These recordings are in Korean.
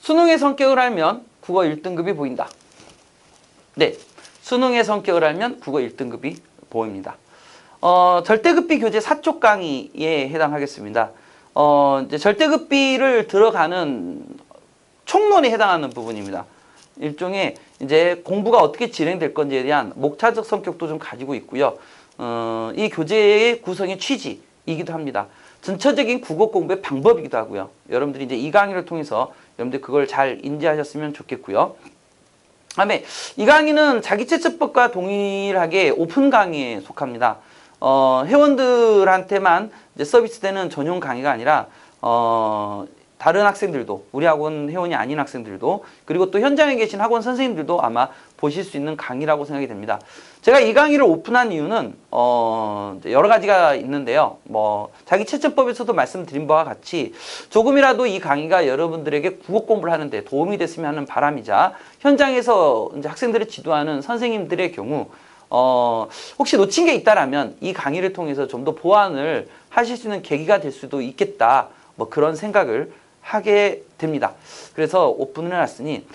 수능의 성격을 알면 국어 1등급이 보인다. 네, 수능의 성격을 알면 국어 1등급이 보입니다. 절대급비 교재 4쪽 강의에 해당하겠습니다. 이제 절대급비를 들어가는 총론에 해당하는 부분입니다. 일종의 이제 공부가 어떻게 진행될 건지에 대한 목차적 성격도 좀 가지고 있고요. 이 교재의 구성의 취지이기도 합니다. 전체적인 국어 공부의 방법이기도 하고요. 여러분들이 이제 이 강의를 통해서 여러분들 그걸 잘 인지하셨으면 좋겠고요. 다음에 이 강의는 자기체처법과 동일하게 오픈 강의에 속합니다. 회원들한테만 이제 서비스되는 전용 강의가 아니라 다른 학생들도, 우리 학원 회원이 아닌 학생들도, 그리고 또 현장에 계신 학원 선생님들도 아마 보실 수 있는 강의라고 생각이 됩니다. 제가 이 강의를 오픈한 이유는 여러 가지가 있는데요. 자기체처법에서도 말씀드린 바와 같이 조금이라도 이 강의가 여러분들에게 국어 공부를 하는데 도움이 됐으면 하는 바람이자, 현장에서 이제 학생들을 지도하는 선생님들의 경우 혹시 놓친 게 있다라면 이 강의를 통해서 좀 더 보완을 하실 수 있는 계기가 될 수도 있겠다. 그런 생각을 하게 됩니다. 그래서 오픈을 해놨으니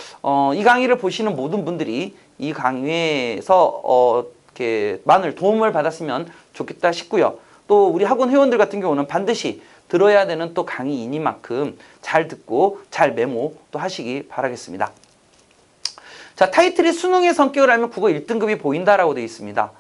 이 강의를 보시는 모든 분들이 이 강의에서 이렇게 많은 도움을 받았으면 좋겠다 싶고요. 또 우리 학원 회원들 같은 경우는 반드시 들어야 되는 또 강의이니만큼 잘 듣고 잘 메모 또 하시기 바라겠습니다. 자, 타이틀이 수능의 성격을 알면 국어 1등급이 보인다라고 되어 있습니다.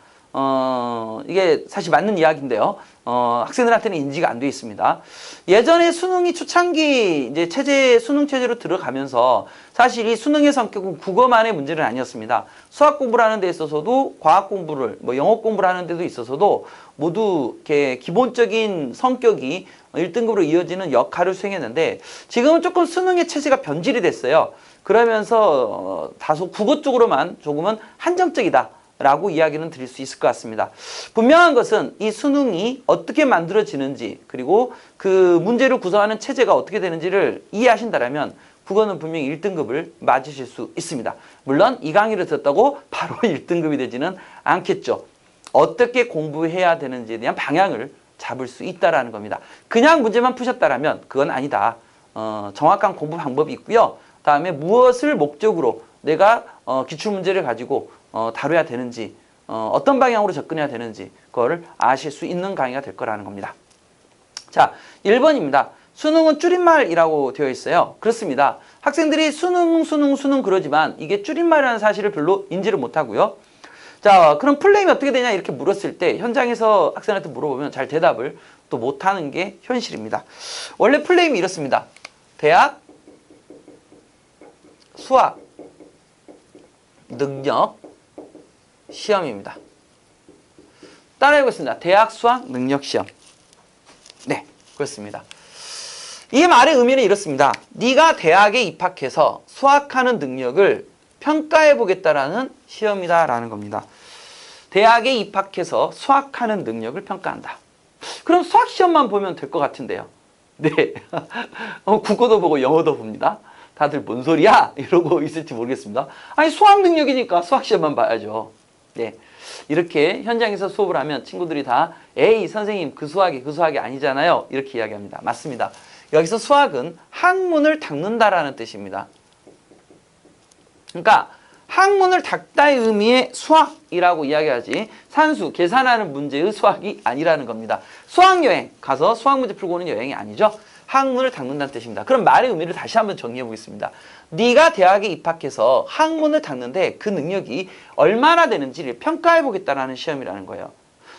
이게 사실 맞는 이야기인데요. 학생들한테는 인지가 안 되어 있습니다. 예전에 수능이 초창기 이제 수능 체제로 들어가면서 사실 이 수능의 성격은 국어만의 문제는 아니었습니다. 수학 공부를 하는 데 있어서도, 과학 공부를, 영어 공부를 하는 데도 있어서도 모두 이렇게 기본적인 성격이 1등급으로 이어지는 역할을 수행했는데, 지금은 조금 수능의 체제가 변질이 됐어요. 그러면서 다소 국어 쪽으로만 조금은 한정적이다 라고 이야기는 드릴 수 있을 것 같습니다. 분명한 것은 이 수능이 어떻게 만들어지는지, 그리고 그 문제를 구성하는 체제가 어떻게 되는지를 이해하신다면 국어는 분명히 1등급을 맞으실 수 있습니다. 물론 이 강의를 듣다고 바로 1등급이 되지는 않겠죠. 어떻게 공부해야 되는지에 대한 방향을 잡을 수 있다는 겁니다. 그냥 문제만 푸셨다면 그건 아니다. 정확한 공부 방법이 있고요. 다음에 무엇을 목적으로 내가 기출문제를 가지고 다뤄야 되는지, 어떤 방향으로 접근해야 되는지 그거를 아실 수 있는 강의가 될 거라는 겁니다. 자, 1번입니다. 수능은 줄임말이라고 되어 있어요. 그렇습니다. 학생들이 수능 그러지만 이게 줄임말이라는 사실을 별로 인지를 못하고요. 자, 그럼 플레임이 어떻게 되냐 이렇게 물었을 때 현장에서 학생한테 물어보면 잘 대답을 또 못하는 게 현실입니다. 원래 플레임이 이렇습니다. 대학 수학 능력 시험입니다. 따라해보겠습니다. 대학 수학 능력 시험. 네, 그렇습니다. 이 말의 의미는 이렇습니다. 네가 대학에 입학해서 수학하는 능력을 평가해보겠다라는 시험이다라는 겁니다. 대학에 입학해서 수학하는 능력을 평가한다. 그럼 수학 시험만 보면 될 것 같은데요. 네, 국어도 보고 영어도 봅니다. 다들 뭔 소리야? 이러고 있을지 모르겠습니다. 아니, 수학 능력이니까 수학 시험만 봐야죠. 네, 이렇게 현장에서 수업을 하면 친구들이 다 에이 선생님 그 수학이 아니잖아요. 이렇게 이야기합니다. 맞습니다. 여기서 수학은 학문을 닦는다라는 뜻입니다. 그러니까 학문을 닦다의 의미의 수학이라고 이야기하지 산수, 계산하는 문제의 수학이 아니라는 겁니다. 수학여행, 가서 수학 문제 풀고 오는 여행이 아니죠. 학문을 닦는다는 뜻입니다. 그럼 말의 의미를 다시 한번 정리해 보겠습니다. 네가 대학에 입학해서 학문을 닦는데 그 능력이 얼마나 되는지를 평가해 보겠다라는 시험이라는 거예요.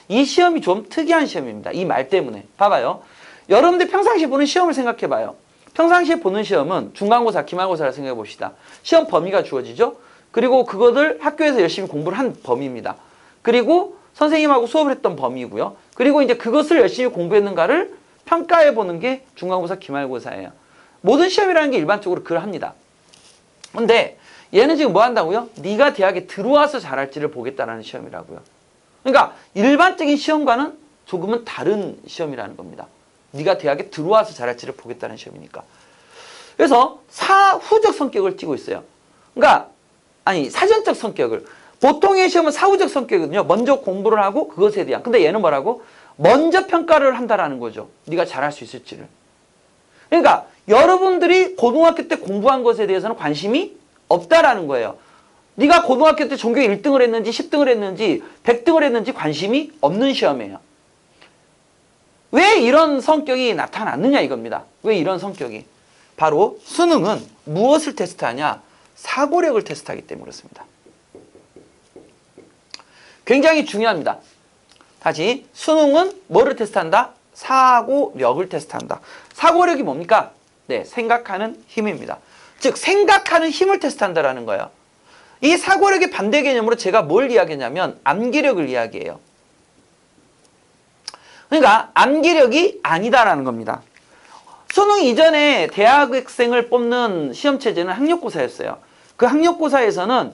이 시험이 좀 특이한 시험입니다. 이 말 때문에. 봐봐요. 여러분들 평상시에 보는 시험을 생각해 봐요. 평상시에 보는 시험은 중간고사, 기말고사를 생각해 봅시다. 시험 범위가 주어지죠. 그리고 그것을 학교에서 열심히 공부를 한 범위입니다. 그리고 선생님하고 수업을 했던 범위고요. 그리고 이제 그것을 열심히 공부했는가를 평가해 보는 게 중간고사, 기말고사예요. 모든 시험이라는 게 일반적으로 그러합니다. 근데 얘는 지금 뭐 한다고요? 네가 대학에 들어와서 잘할지를 보겠다라는 시험이라고요. 그러니까 일반적인 시험과는 조금은 다른 시험이라는 겁니다. 네가 대학에 들어와서 잘할지를 보겠다는 시험이니까. 그래서 사후적 성격을 띠고 있어요. 그러니까 아니 사전적 성격을. 보통의 시험은 사후적 성격이거든요. 먼저 공부를 하고 그것에 대한. 근데 얘는 뭐라고? 먼저 평가를 한다라는 거죠. 네가 잘할 수 있을지를. 그러니까 여러분들이 고등학교 때 공부한 것에 대해서는 관심이 없다라는 거예요. 네가 고등학교 때 전교 1등을 했는지 10등을 했는지 100등을 했는지 관심이 없는 시험이에요. 왜 이런 성격이 나타났느냐 이겁니다. 왜 이런 성격이? 바로 수능은 무엇을 테스트하냐? 사고력을 테스트하기 때문에 그렇습니다. 굉장히 중요합니다. 다시 수능은 뭐를 테스트한다? 사고력을 테스트한다. 사고력이 뭡니까? 네, 생각하는 힘입니다. 즉 생각하는 힘을 테스트한다라는 거예요. 이 사고력의 반대 개념으로 제가 뭘 이야기하냐면 암기력을 이야기해요. 그러니까 암기력이 아니다라는 겁니다. 수능 이전에 대학생을 뽑는 시험체제는 학력고사였어요. 그 학력고사에서는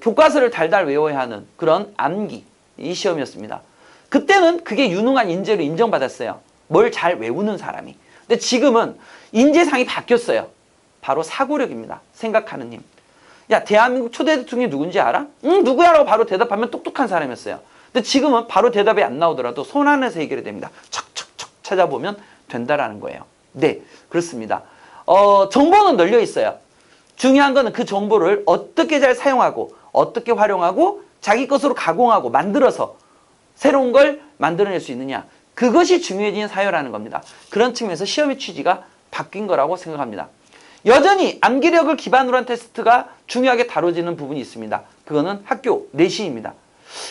교과서를 달달 외워야 하는 그런 암기 이 시험이었습니다. 그때는 그게 유능한 인재로 인정받았어요. 뭘 잘 외우는 사람이. 근데 지금은 인재상이 바뀌었어요. 바로 사고력입니다. 생각하는 힘. 야, 대한민국 초대 대통령이 누군지 알아? 응, 누구야라고 바로 대답하면 똑똑한 사람이었어요. 근데 지금은 바로 대답이 안 나오더라도 손 안에서 해결이 됩니다. 척척척 찾아보면 된다라는 거예요. 네, 그렇습니다. 정보는 널려 있어요. 중요한 거는 그 정보를 어떻게 잘 사용하고 어떻게 활용하고 자기 것으로 가공하고 만들어서 새로운 걸 만들어낼 수 있느냐. 그것이 중요해진 사회라는 겁니다. 그런 측면에서 시험의 취지가 바뀐 거라고 생각합니다. 여전히 암기력을 기반으로 한 테스트가 중요하게 다뤄지는 부분이 있습니다. 그거는 학교 내신입니다.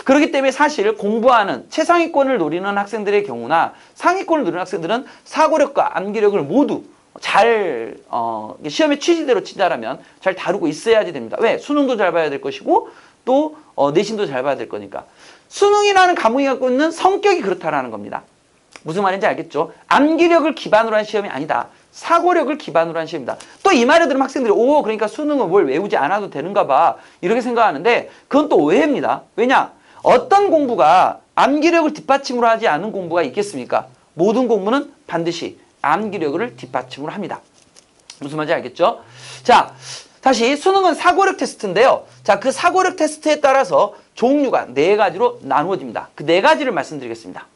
그렇기 때문에 사실 공부하는 최상위권을 노리는 학생들의 경우나 상위권을 노리는 학생들은 사고력과 암기력을 모두 잘 시험의 취지대로 친다라면 잘 다루고 있어야지 됩니다. 왜? 수능도 잘 봐야 될 것이고 또 내신도 잘 봐야 될 거니까. 수능이라는 과목이 갖고 있는 성격이 그렇다라는 겁니다. 무슨 말인지 알겠죠? 암기력을 기반으로 한 시험이 아니다. 사고력을 기반으로 한 시험이다. 또 이 말을 들으면 학생들이 그러니까 수능은 뭘 외우지 않아도 되는가 봐 이렇게 생각하는데 그건 또 오해입니다. 왜냐? 어떤 공부가 암기력을 뒷받침으로 하지 않은 공부가 있겠습니까? 모든 공부는 반드시 암기력을 뒷받침으로 합니다. 무슨 말인지 알겠죠? 자, 다시 수능은 사고력 테스트인데요. 자, 그 사고력 테스트에 따라서 종류가 4가지로 나누어집니다. 그 4가지를 말씀드리겠습니다.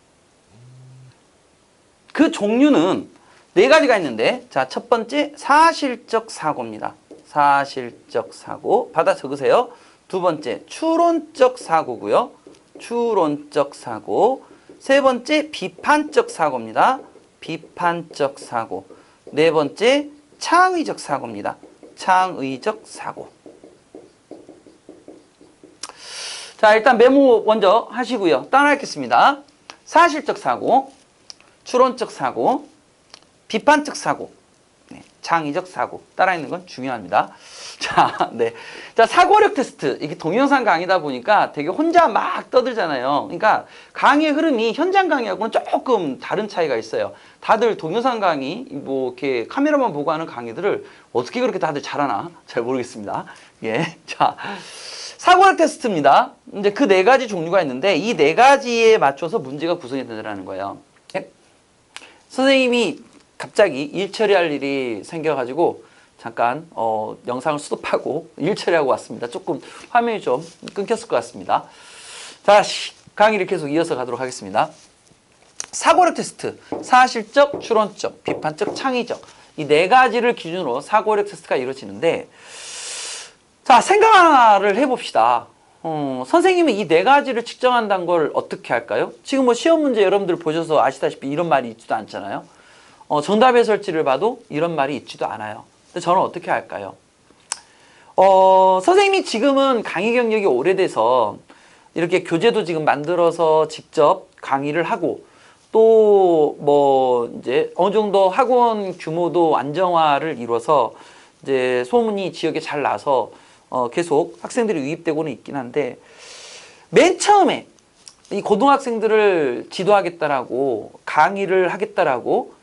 그 종류는 4가지가 있는데, 자, 첫 번째 사실적 사고입니다. 사실적 사고 받아 적으세요. 두 번째 추론적 사고고요. 추론적 사고. 세 번째 비판적 사고입니다. 비판적 사고. 네 번째 창의적 사고입니다. 창의적 사고. 자, 일단 메모 먼저 하시고요. 따라하겠습니다. 사실적 사고, 추론적 사고, 비판적 사고, 네, 창의적 사고. 따라 있는 건 중요합니다. 자, 네. 자, 사고력 테스트. 이게 동영상 강의다 보니까 되게 혼자 막 떠들잖아요. 그러니까 강의의 흐름이 현장 강의하고는 조금 다른 차이가 있어요. 다들 동영상 강의, 뭐, 이렇게 카메라만 보고 하는 강의들을 어떻게 그렇게 다들 잘하나? 잘 모르겠습니다. 예. 자, 사고력 테스트입니다. 이제 그 4가지 종류가 있는데 이 4가지에 맞춰서 문제가 구성이 된다는 거예요. 예? 선생님이 갑자기 일 처리할 일이 생겨가지고 잠깐 영상을 스톱하고 일 처리하고 왔습니다. 조금 화면이 좀 끊겼을 것 같습니다. 자, 강의를 계속 이어서 가도록 하겠습니다. 사고력 테스트, 사실적, 추론적, 비판적, 창의적 이 4가지를 기준으로 사고력 테스트가 이루어지는데 자, 생각을 해봅시다. 선생님은 이 4가지를 측정한다는 걸 어떻게 할까요? 지금 뭐 시험 문제 여러분들 보셔서 아시다시피 이런 말이 있지도 않잖아요. 정답 해설지를 봐도 이런 말이 있지도 않아요. 근데 저는 어떻게 할까요? 선생님이 지금은 강의 경력이 오래돼서 이렇게 교재도 지금 만들어서 직접 강의를 하고 또 뭐 이제 어느 정도 학원 규모도 안정화를 이뤄서 이제 소문이 지역에 잘 나서 계속 학생들이 유입되고는 있긴 한데 맨 처음에 이 고등학생들을 지도하겠다라고 강의를 하겠다라고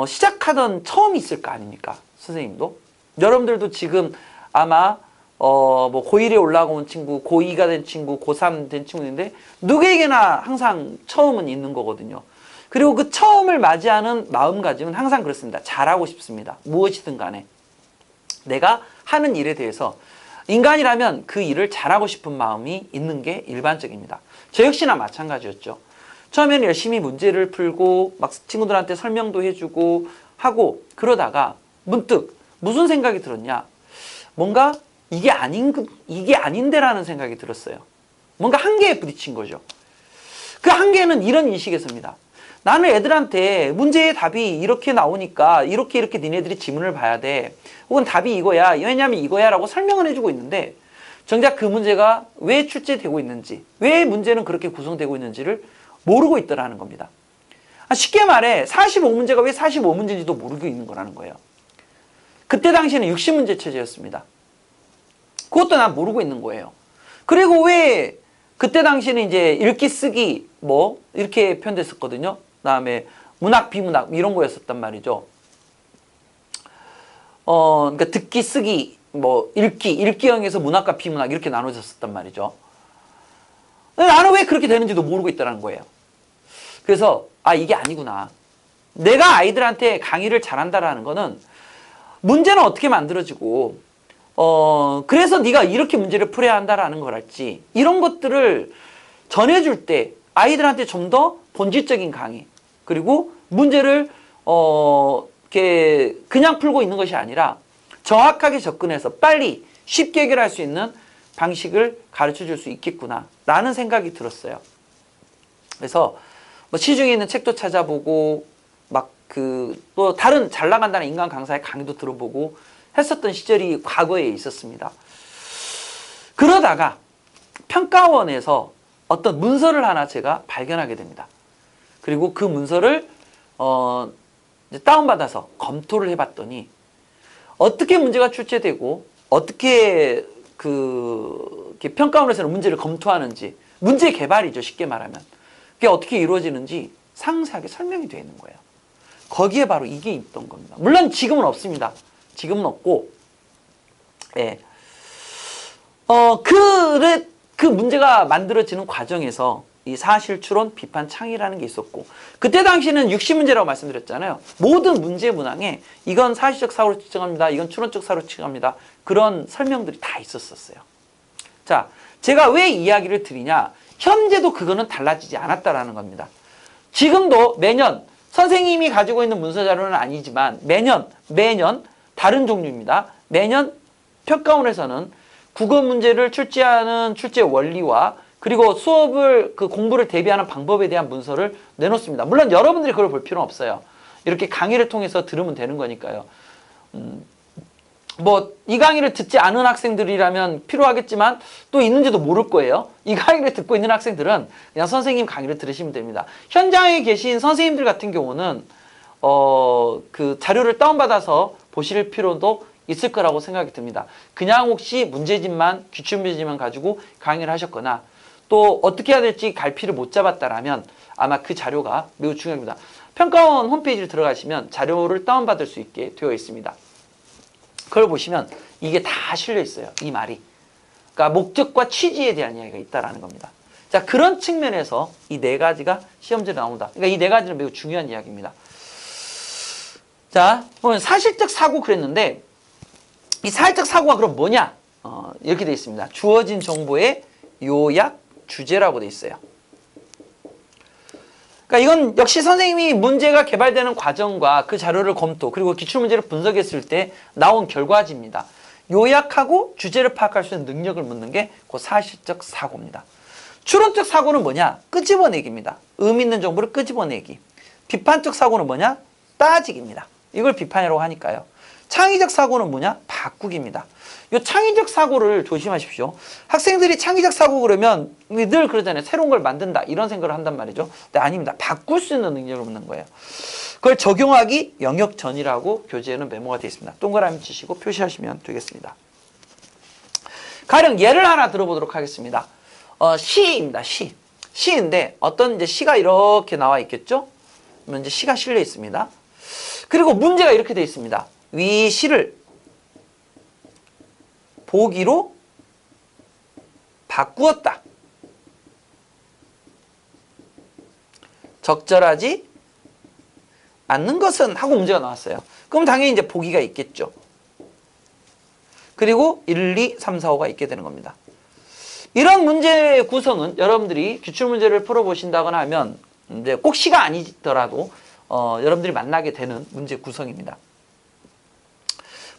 시작하던 처음이 있을 거 아닙니까? 선생님도. 여러분들도 지금 아마 뭐 고1에 올라온 친구, 고2가 된 친구, 고3 된 친구인데 누구에게나 항상 처음은 있는 거거든요. 그리고 그 처음을 맞이하는 마음가짐은 항상 그렇습니다. 잘하고 싶습니다. 무엇이든 간에. 내가 하는 일에 대해서 인간이라면 그 일을 잘하고 싶은 마음이 있는 게 일반적입니다. 저 역시나 마찬가지였죠. 처음에는 열심히 문제를 풀고 막 친구들한테 설명도 해주고 하고 그러다가 문득 무슨 생각이 들었냐? 뭔가 이게 아닌데라는 생각이 들었어요. 뭔가 한계에 부딪힌 거죠. 그 한계는 이런 인식에서입니다. 나는 애들한테 문제의 답이 이렇게 나오니까 이렇게 니네들이 지문을 봐야 돼. 혹은 답이 이거야. 왜냐면 이거야 라고 설명을 해주고 있는데 정작 그 문제가 왜 출제되고 있는지, 왜 문제는 그렇게 구성되고 있는지를 모르고 있더라는 겁니다. 쉽게 말해 45문제가 왜 45문제인지도 모르고 있는 거라는 거예요. 그때 당시에는 60문제 체제였습니다. 그것도 난 모르고 있는 거예요. 그리고 왜 그때 당시에는 이제 읽기 쓰기 뭐 이렇게 표현됐었거든요. 그다음에 문학 비문학 이런 거였었단 말이죠. 그러니까 듣기 쓰기 뭐 읽기형에서 문학과 비문학 이렇게 나눠졌었단 말이죠. 나는 왜 그렇게 되는지도 모르고 있다는 거예요. 그래서 이게 아니구나. 내가 아이들한테 강의를 잘한다라는 거는 문제는 어떻게 만들어지고 그래서 네가 이렇게 문제를 풀어야 한다라는 거랄지 이런 것들을 전해줄 때 아이들한테 좀 더 본질적인 강의 그리고 문제를 이렇게 그냥 풀고 있는 것이 아니라 정확하게 접근해서 빨리 쉽게 해결할 수 있는 방식을 가르쳐 줄 수 있겠구나 라는 생각이 들었어요. 그래서 뭐 시중에 있는 책도 찾아보고 막 또 다른 잘 나간다는 인간 강사의 강의도 들어보고 했었던 시절이 과거에 있었습니다. 그러다가 평가원에서 어떤 문서를 하나 제가 발견하게 됩니다. 그리고 그 문서를 이제 다운받아서 검토를 해봤더니 어떻게 문제가 출제되고 어떻게 이렇게 평가원에서는 문제를 검토하는지 문제 개발이죠. 쉽게 말하면. 그게 어떻게 이루어지는지 상세하게 설명이 되어 있는 거예요. 거기에 바로 이게 있던 겁니다. 물론 지금은 없습니다. 지금은 없고, 예. 그 문제가 만들어지는 과정에서 이 사실 추론, 비판, 창의라는 게 있었고, 그때 당시는 60문제라고 말씀드렸잖아요. 모든 문제 문항에 이건 사실적 사고로 측정합니다. 이건 추론적 사고로 측정합니다. 그런 설명들이 다 있었어요. 자, 제가 왜 이야기를 드리냐? 현재도 그거는 달라지지 않았다라는 겁니다. 지금도 매년 선생님이 가지고 있는 문서 자료는 아니지만 매년 다른 종류입니다. 매년 평가원에서는 국어 문제를 출제하는 출제 원리와 그리고 수업을 공부를 대비하는 방법에 대한 문서를 내놓습니다. 물론 여러분들이 그걸 볼 필요는 없어요. 이렇게 강의를 통해서 들으면 되는 거니까요. 뭐 이 강의를 듣지 않은 학생들이라면 필요하겠지만 또 있는지도 모를 거예요. 이 강의를 듣고 있는 학생들은 그냥 선생님 강의를 들으시면 됩니다. 현장에 계신 선생님들 같은 경우는 그 자료를 다운받아서 보실 필요도 있을 거라고 생각이 듭니다. 그냥 혹시 문제집만 기출문제집만 가지고 강의를 하셨거나 또 어떻게 해야 될지 갈피를 못 잡았다라면 아마 그 자료가 매우 중요합니다. 평가원 홈페이지를 들어가시면 자료를 다운받을 수 있게 되어 있습니다. 그걸 보시면 이게 다 실려 있어요. 이 말이. 그러니까 목적과 취지에 대한 이야기가 있다라는 겁니다. 자, 그런 측면에서 이 네 가지가 시험지에 나온다. 그러니까 이 네 가지는 매우 중요한 이야기입니다. 자, 보면 사실적 사고 그랬는데 이 사실적 사고가 그럼 뭐냐? 이렇게 되어 있습니다. 주어진 정보의 요약, 주제라고 되어 있어요. 그러니까 이건 역시 선생님이 문제가 개발되는 과정과 그 자료를 검토 그리고 기출문제를 분석했을 때 나온 결과지입니다. 요약하고 주제를 파악할 수 있는 능력을 묻는 게 그 사실적 사고입니다. 추론적 사고는 뭐냐? 끄집어내기입니다. 의미 있는 정보를 끄집어내기. 비판적 사고는 뭐냐? 따지기입니다. 이걸 비판이라고 하니까요. 창의적 사고는 뭐냐? 바꾸기입니다. 이 창의적 사고를 조심하십시오. 학생들이 창의적 사고 그러면 늘 그러잖아요. 새로운 걸 만든다 이런 생각을 한단 말이죠. 근데 아닙니다. 바꿀 수 있는 능력을 묻는 거예요. 그걸 적용하기 영역 전이라고 교재에는 메모가 되어 있습니다. 동그라미 치시고 표시하시면 되겠습니다. 가령 예를 하나 들어보도록 하겠습니다. 시입니다. 시인데 어떤 이제 시가 이렇게 나와 있겠죠? 그러면 이제 시가 실려 있습니다. 그리고 문제가 이렇게 되어 있습니다. 위 시를 보기로 바꾸었다. 적절하지 않는 것은 하고 문제가 나왔어요. 그럼 당연히 이제 보기가 있겠죠. 그리고 1, 2, 3, 4, 5가 있게 되는 겁니다. 이런 문제 구성은 여러분들이 기출문제를 풀어보신다거나 하면 이제 꼭 시가 아니더라도 여러분들이 만나게 되는 문제 구성입니다.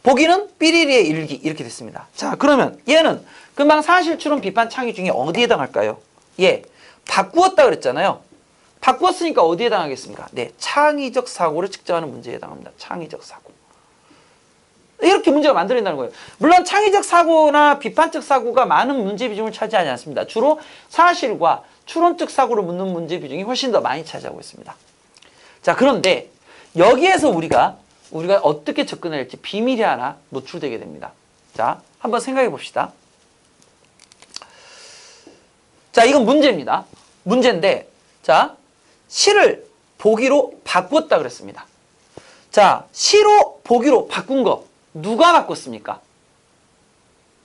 보기는 삐리리의 일기 이렇게 됐습니다. 자, 그러면 얘는 금방 사실, 추론, 비판, 창의 중에 어디에 해당할까요? 예, 바꾸었다 그랬잖아요. 바꾸었으니까 어디에 해당하겠습니까? 네, 창의적 사고를 측정하는 문제에 해당합니다. 창의적 사고. 이렇게 문제가 만들어진다는 거예요. 물론 창의적 사고나 비판적 사고가 많은 문제 비중을 차지하지 않습니다. 주로 사실과 추론적 사고를 묻는 문제 비중이 훨씬 더 많이 차지하고 있습니다. 자, 그런데 여기에서 우리가 어떻게 접근해야 할지 비밀이 하나 노출되게 됩니다. 자, 한번 생각해 봅시다. 자, 이건 문제입니다. 문제인데, 자, 시를 보기로 바꾸었다 그랬습니다. 자, 시로 보기로 바꾼 거 누가 바꿨습니까?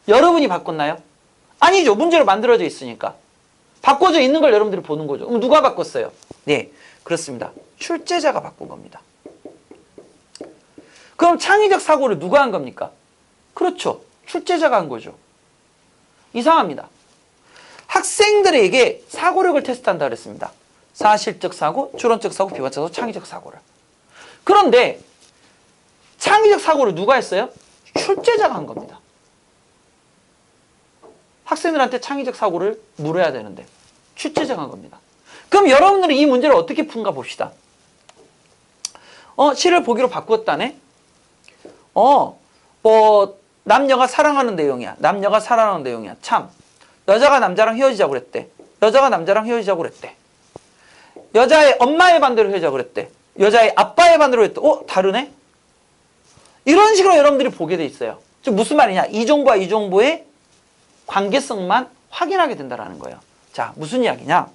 여러분이 바꿨나요? 아니죠. 문제로 만들어져 있으니까. 바꿔져 있는 걸 여러분들이 보는 거죠. 그럼 누가 바꿨어요? 네, 그렇습니다. 출제자가 바꾼 겁니다. 그럼 창의적 사고를 누가 한 겁니까? 그렇죠. 출제자가 한 거죠. 이상합니다. 학생들에게 사고력을 테스트한다 그랬습니다. 사실적 사고, 추론적 사고, 비판적 사고, 창의적 사고를. 그런데 창의적 사고를 누가 했어요? 출제자가 한 겁니다. 학생들한테 창의적 사고를 물어야 되는데 출제자가 한 겁니다. 그럼 여러분들은 이 문제를 어떻게 푼가 봅시다. 시를 보기로 바꾸었다네? 남녀가 사랑하는 내용이야. 남녀가 사랑하는 내용이야. 참. 여자가 남자랑 헤어지자고 그랬대. 여자가 남자랑 헤어지자고 그랬대. 여자의 엄마의 반대로 헤어지자고 그랬대. 여자의 아빠의 반대로 했대. 다르네? 이런 식으로 여러분들이 보게 돼 있어요. 즉 무슨 말이냐? 이 정보와 이 정보의 관계성만 확인하게 된다는 거예요. 자, 무슨 이야기냐?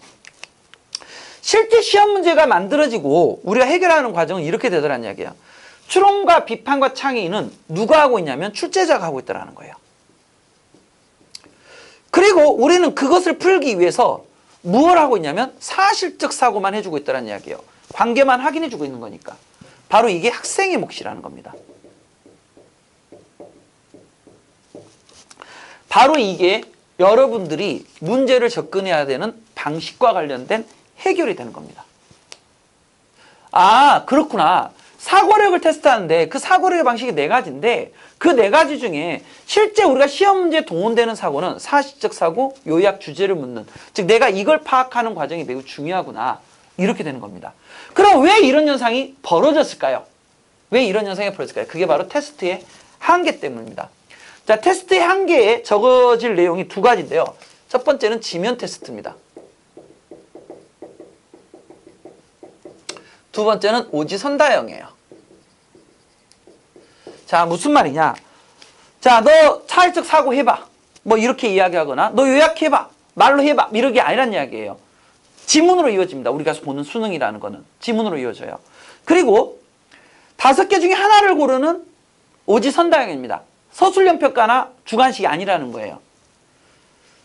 실제 시험 문제가 만들어지고 우리가 해결하는 과정은 이렇게 되더라는 이야기예요. 추론과 비판과 창의는 누가 하고 있냐면 출제자가 하고 있다는 거예요. 그리고 우리는 그것을 풀기 위해서 무엇을 하고 있냐면 사실적 사고만 해주고 있다는 이야기예요. 관계만 확인해주고 있는 거니까. 바로 이게 학생의 몫이라는 겁니다. 바로 이게 여러분들이 문제를 접근해야 되는 방식과 관련된 해결이 되는 겁니다. 아, 그렇구나. 사고력을 테스트하는데 그 사고력의 방식이 4가지인데 그 4가지 중에 실제 우리가 시험 문제에 동원되는 사고는 사실적 사고, 요약, 주제를 묻는, 즉 내가 이걸 파악하는 과정이 매우 중요하구나. 이렇게 되는 겁니다. 그럼 왜 이런 현상이 벌어졌을까요? 왜 이런 현상이 벌어졌을까요? 그게 바로 테스트의 한계 때문입니다. 자, 테스트의 한계에 적어질 내용이 2가지인데요. 첫 번째는 지면 테스트입니다. 두 번째는 오지선다형이에요. 자, 무슨 말이냐? 자, 너 사실적 사고 해봐. 뭐 이렇게 이야기하거나 너 요약해봐. 말로 해봐. 이런 게 아니란 이야기예요. 지문으로 이어집니다. 우리가 보는 수능이라는 거는 지문으로 이어져요. 그리고 5개 중에 하나를 고르는 오지선다형입니다. 서술형 평가나 주관식이 아니라는 거예요.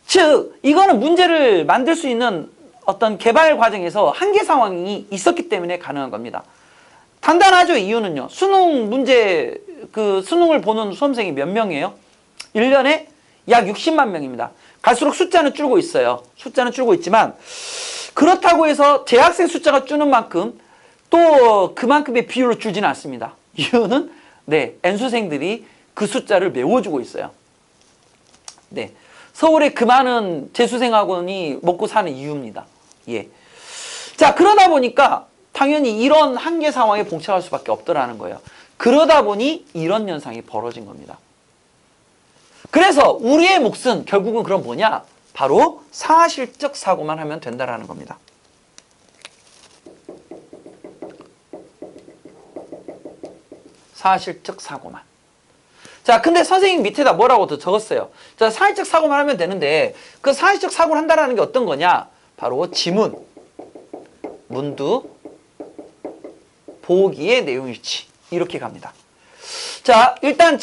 즉, 이거는 문제를 만들 수 있는 어떤 개발 과정에서 한계 상황이 있었기 때문에 가능한 겁니다. 단단하죠. 이유는요. 수능 문제, 수능을 보는 수험생이 몇 명이에요? 1년에 약 60만 명입니다. 갈수록 숫자는 줄고 있어요. 숫자는 줄고 있지만 그렇다고 해서 재학생 숫자가 줄는 만큼 또 그만큼의 비율로 줄지는 않습니다. 이유는 N수생들이 그 숫자를 메워주고 있어요. 네. 서울의 그 많은 재수생학원이 먹고 사는 이유입니다. 예. 자, 그러다 보니까 당연히 이런 한계 상황에 봉착할 수밖에 없더라는 거예요. 그러다 보니 이런 현상이 벌어진 겁니다. 그래서 우리의 몫은 결국은 그럼 뭐냐? 바로 사실적 사고만 하면 된다라는 겁니다. 사실적 사고만. 자, 근데 선생님 밑에다 뭐라고 더 적었어요? 자, 사실적 사고만 하면 되는데 그 사실적 사고를 한다는 게 어떤 거냐? 바로 지문, 문두, 보기의 내용일치 이렇게 갑니다. 자, 일단